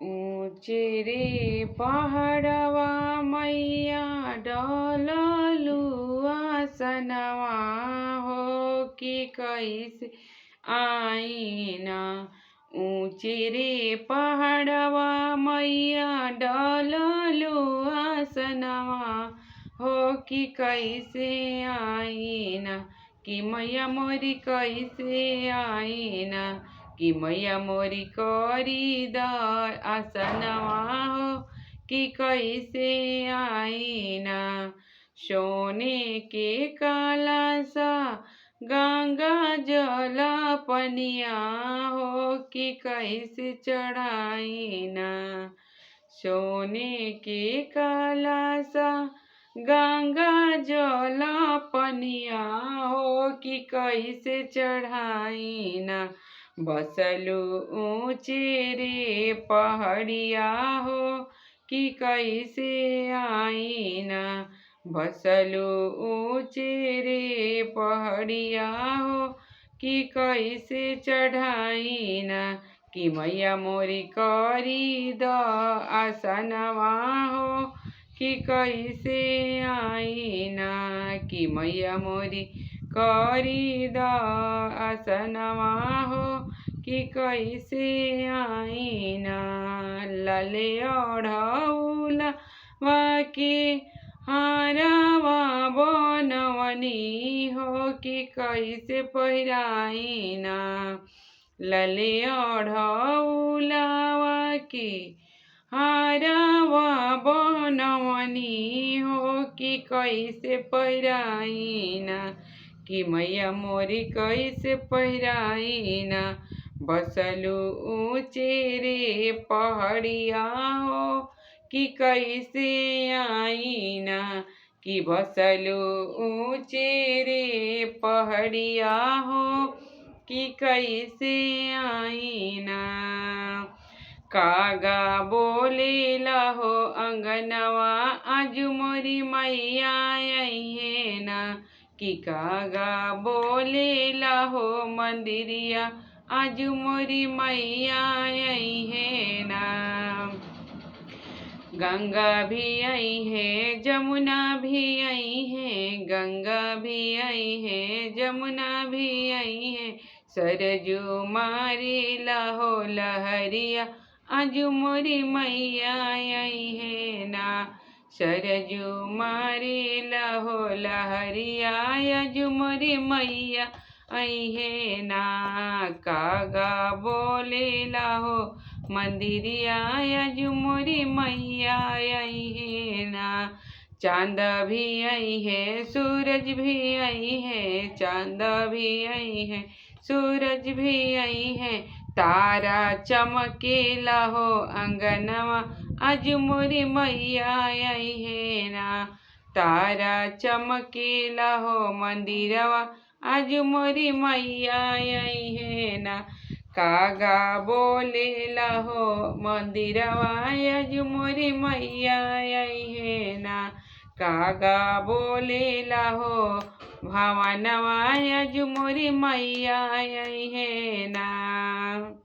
ऊँचे रे पहाड़वा मैया डललू आसनवा हो कि कैसे आईना। ऊँचे रे पहाड़वा मैया डललू आसनवा हो कि कैसे आईना। कि मैया मोरी कैसे आईना। कि मैया मोरी करी द आसनवा हो कि कैसे आईना। सोने के कलशा गंगा जल पनिया हो कि कैसे चढ़ाईना। सोने के कलशा गंगा जल पनिया हो कि कैसे चढ़ाईना। बसलू ऊँचे रे पहाड़िया हो कि कैसे आईना। बसलू ऊँचे रे पहाड़िया हो कि कैसे चढ़ाईना। कि मैया मोरी करी द आसनवा हो कि कैसे आईना। कि मैया मोरी करी द आसनवा हो कि कैसे आईना। लाले ओढ़ौलवा के हारवा बनवनी हो कि कैसे पहिराईना। लाले ओढ़ौलवा के हारवा बनवनी हो कि कैसे पहिराईना। कि मैया मोरी कैसे पहिराईना। बसलू ऊँचे रे पहाड़िया हो कि कैसे आईना। कि बसलू ऊँचे रे पहाड़िया हो कि कैसे आईना। कागा बोलेला हो अंगनवा आज मोरी मैया अइहे ना। कि कागा बोलेला हो मंदिरिया आज मोरी मैया अइहे ना। गंगा भी आई है जमुना भी आई है। गंगा भी आई है जमुना भी आई है। सरजू मारी लाहो लहरिया आज मोरी मैया आई है ना। सरजू मारी लाहो लहरिया आज मोरी मैया आई है ना। कागा बोले लाहो मंदिरिया आज मोरी मैया आई है ना। चांद भी आई है सूरज भी आई है। चांद भी आई है सूरज भी आई है। तारा चमकेला हो अंगनवा आज मोरी मैया आई है ना। तारा चमकेला हो मंदिरवा आज मोरी मैया आई है ना। कागा बोलेला हो मंदिरवा आज मोरी मैया आई है ना। कागा बोलेला हो भवनवा आज मोरी मैया आई है ना।